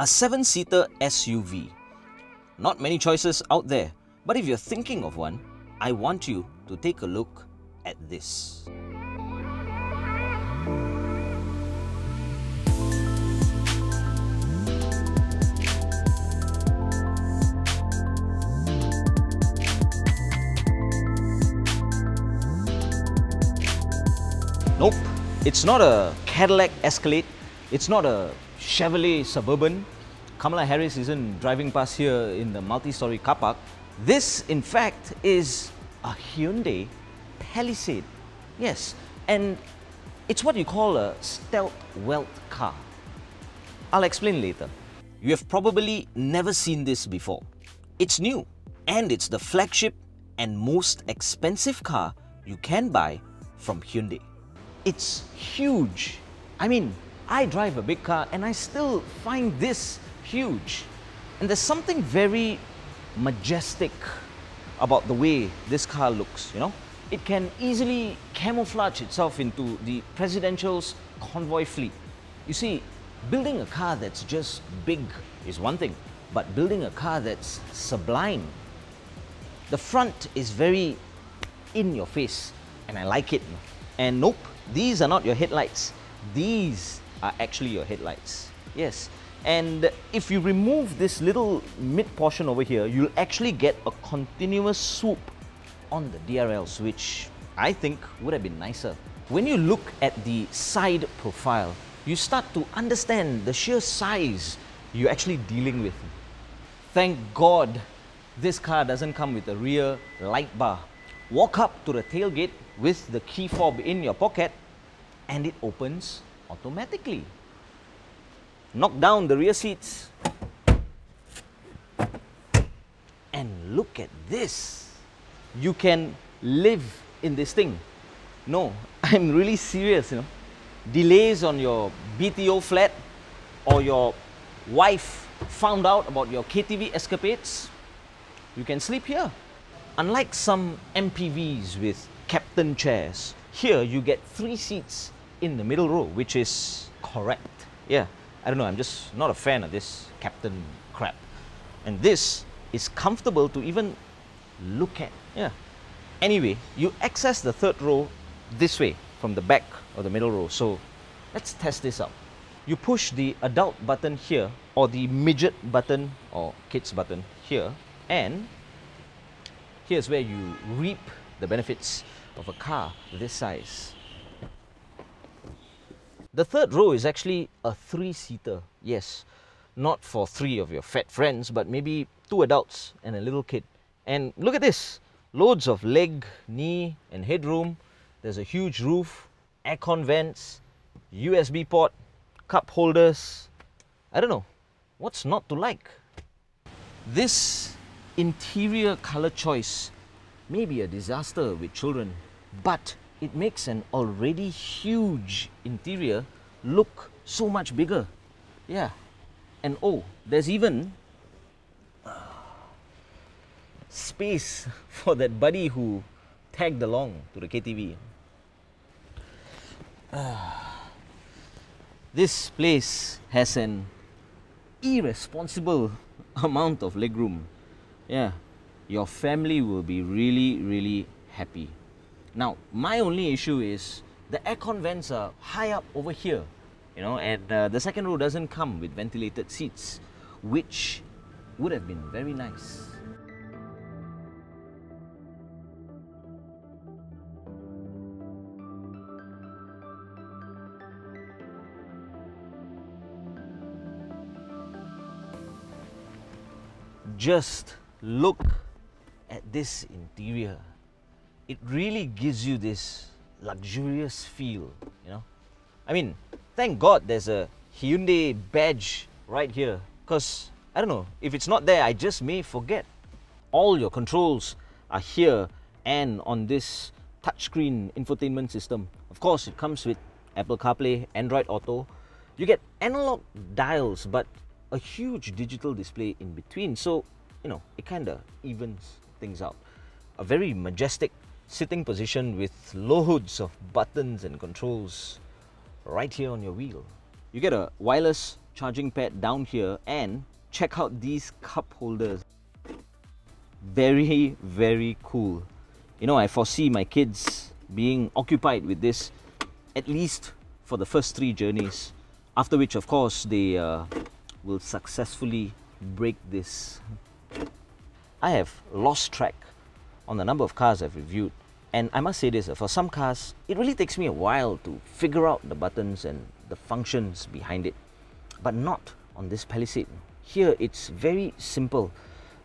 A 7-seater SUV. Not many choices out there, but if you're thinking of one, I want you to take a look at this. Nope, it's not a Cadillac Escalade, it's not a Chevrolet Suburban. Kamala Harris isn't driving past here in the multi-story car park. This, in fact, is a Hyundai Palisade. Yes, and it's what you call a stealth wealth car. I'll explain later. You have probably never seen this before. It's new, and it's the flagship and most expensive car you can buy from Hyundai. It's huge. I mean, I drive a big car and I still find this huge. And there's something very majestic about the way this car looks, you know? It can easily camouflage itself into the presidential's convoy fleet. You see, building a car that's just big is one thing, but building a car that's sublime. The front is very in your face, and I like it. And nope, these are not your headlights. These are actually your headlights. Yes. And if you remove this little mid portion over here, you'll actually get a continuous swoop on the DRLs, which I think would have been nicer. When you look at the side profile, you start to understand the sheer size you're actually dealing with. Thank God this car doesn't come with a rear light bar. Walk up to the tailgate with the key fob in your pocket and it opens automatically. Knock down the rear seats and look at this. You can live in this thing. No, I'm really serious, you know. Delays on your BTO flat or your wife found out about your KTV escapades, you can sleep here. Unlike some MPVs with captain chairs, here you get 3 seats in the middle row, which is correct. Yeah, I don't know, I'm just not a fan of this captain crap. And this is comfortable to even look at. Yeah. Anyway, you access the 3rd row this way from the back of the middle row. So let's test this out. You push the adult button here, or the midget button or kids button here, and here's where you reap the benefits of a car this size. The 3rd row is actually a 3-seater. Yes, not for 3 of your fat friends, but maybe 2 adults and a little kid. And look at this, loads of leg, knee and headroom. There's a huge roof, aircon vents, USB port, cup holders. I don't know, what's not to like? This interior color choice may be a disaster with children, but it makes an already huge interior look so much bigger. Yeah, and oh, there's even space for that buddy who tagged along to the KTV. This place has an irresponsible amount of legroom. Yeah, your family will be really happy. Now, my only issue is the aircon vents are high up over here, you know, and the 2nd row doesn't come with ventilated seats, which would have been very nice. Just look at this interior. It really gives you this luxurious feel, you know. I mean, thank God there's a Hyundai badge right here, because I don't know, if it's not there, I just may forget. All your controls are here and on this touchscreen infotainment system. Of course, it comes with Apple CarPlay, Android Auto. You get analog dials, but a huge digital display in between, so you know, it kind of evens things out. A very majestic sitting position with loads of buttons and controls right here on your wheel. You get a wireless charging pad down here, and check out these cup holders. Very, very cool. You know, I foresee my kids being occupied with this at least for the first 3 journeys, after which of course they will successfully break this. I have lost track on the number of cars I've reviewed, and I must say this, for some cars it really takes me a while to figure out the buttons and the functions behind it, but not on this Palisade. Here it's very simple,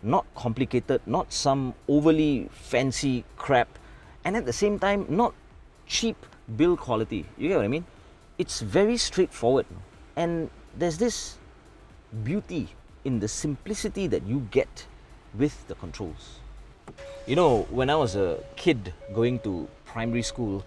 not complicated, not some overly fancy crap, and at the same time not cheap build quality. You get what I mean? It's very straightforward, and there's this beauty in the simplicity that you get with the controls. You know, when I was a kid going to primary school,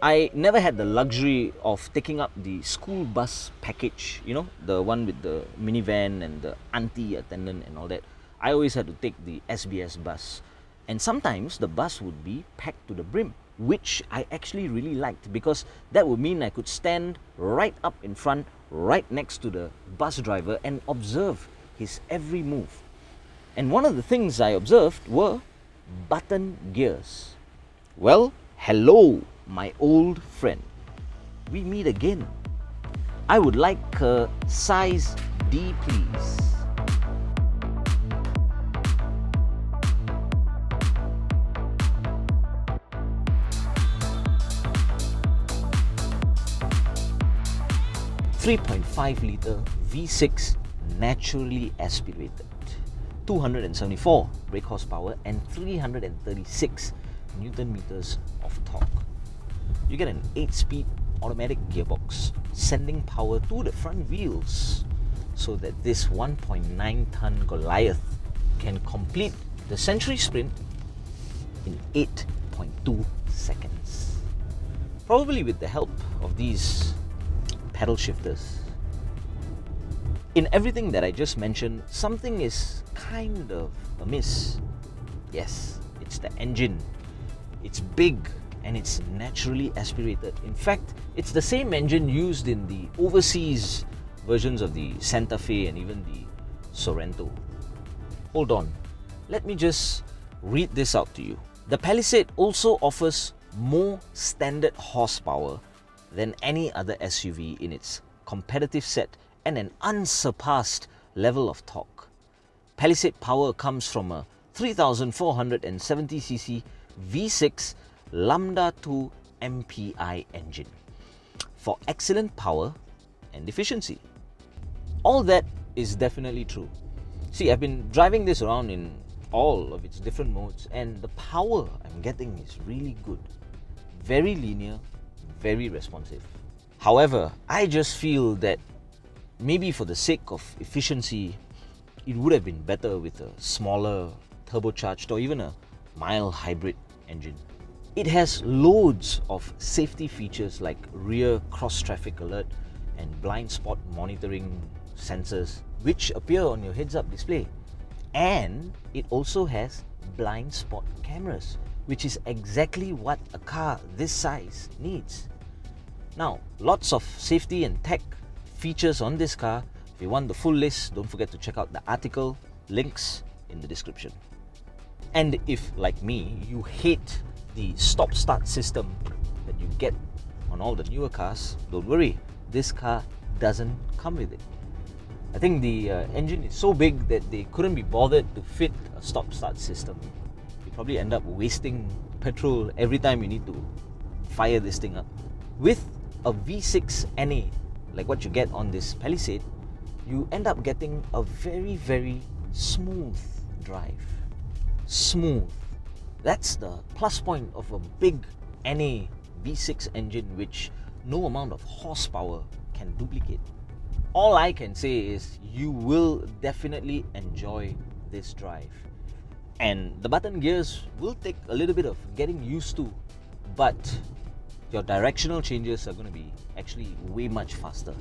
I never had the luxury of taking up the school bus package, you know, the one with the minivan and the auntie attendant and all that. I always had to take the SBS bus, and sometimes the bus would be packed to the brim, which I actually really liked, because that would mean I could stand right up in front, right next to the bus driver, and observe his every move. And one of the things I observed were button gears. Well, hello, my old friend. We meet again. I would like a size D, please. .5-litre V6 naturally aspirated, 274 brake horsepower and 336 Newton meters of torque. You get an 8-speed automatic gearbox, sending power to the front wheels so that this 1.9-ton Goliath can complete the century sprint in 8.2 seconds. Probably with the help of these pedal shifters. In everything that I just mentioned, something is kind of amiss. Yes, it's the engine. It's big and it's naturally aspirated. In fact, it's the same engine used in the overseas versions of the Santa Fe and even the Sorento. Hold on, let me just read this out to you. The Palisade also offers more standard horsepower than any other SUV in its competitive set and an unsurpassed level of torque. Palisade power comes from a 3,470cc V6 Lambda 2 MPI engine for excellent power and efficiency. All that is definitely true. See, I've been driving this around in all of its different modes, and the power I'm getting is really good. Very linear, very responsive. However, I just feel that maybe for the sake of efficiency, it would have been better with a smaller, turbocharged or even a mild hybrid engine. It has loads of safety features like rear cross-traffic alert and blind spot monitoring sensors, which appear on your heads-up display. And it also has blind spot cameras, which is exactly what a car this size needs. Now, lots of safety and tech features on this car. If you want the full list, don't forget to check out the article, links in the description. And if, like me, you hate the stop-start system that you get on all the newer cars, don't worry, this car doesn't come with it. I think the engine is so big that they couldn't be bothered to fit a stop-start system. You probably end up wasting petrol every time you need to fire this thing up. With a V6 NA, like what you get on this Palisade, you end up getting a very, very smooth drive. Smooth. That's the plus point of a big NA V6 engine, which no amount of horsepower can duplicate. All I can say is you will definitely enjoy this drive. And the button gears will take a little bit of getting used to, but your directional changes are going to be actually way much faster.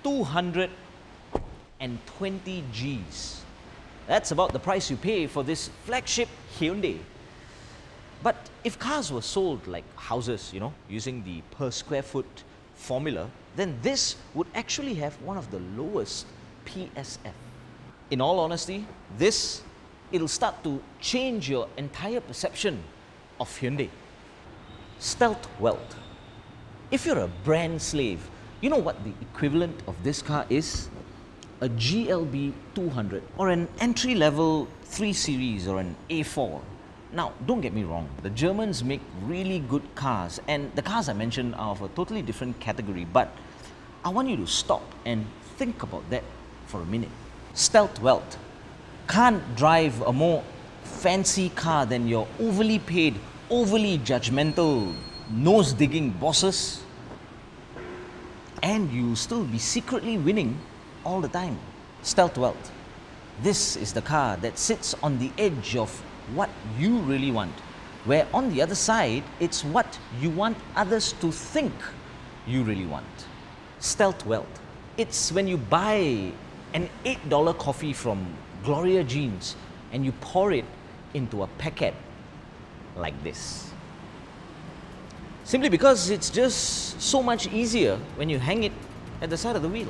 $220 Gs. That's about the price you pay for this flagship Hyundai. But if cars were sold like houses, using the per square foot formula, then this would actually have one of the lowest PSF. In all honesty, it'll start to change your entire perception of Hyundai. Stealth wealth. If you're a brand slave, you know what the equivalent of this car is? A GLB 200 or an entry-level 3 Series or an A4. Now, don't get me wrong, the Germans make really good cars, and the cars I mentioned are of a totally different category, but I want you to stop and think about that for a minute. Stealth wealth. Can't drive a more fancy car than your overly paid, overly judgmental, nose-digging bosses, and you'll still be secretly winning all the time. Stealth wealth. This is the car that sits on the edge of what you really want, where on the other side, it's what you want others to think you really want. Stealth wealth. It's when you buy an $8 coffee from Gloria Jeans and you pour it into a packet like this. Simply because it's just so much easier when you hang it at the side of the wheel.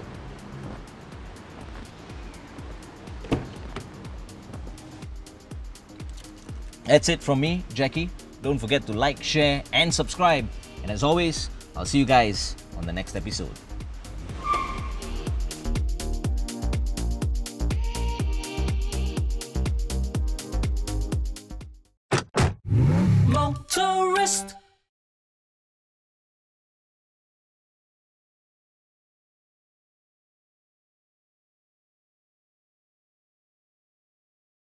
That's it from me, Jackie. Don't forget to like, share and subscribe. And as always, I'll see you guys on the next episode.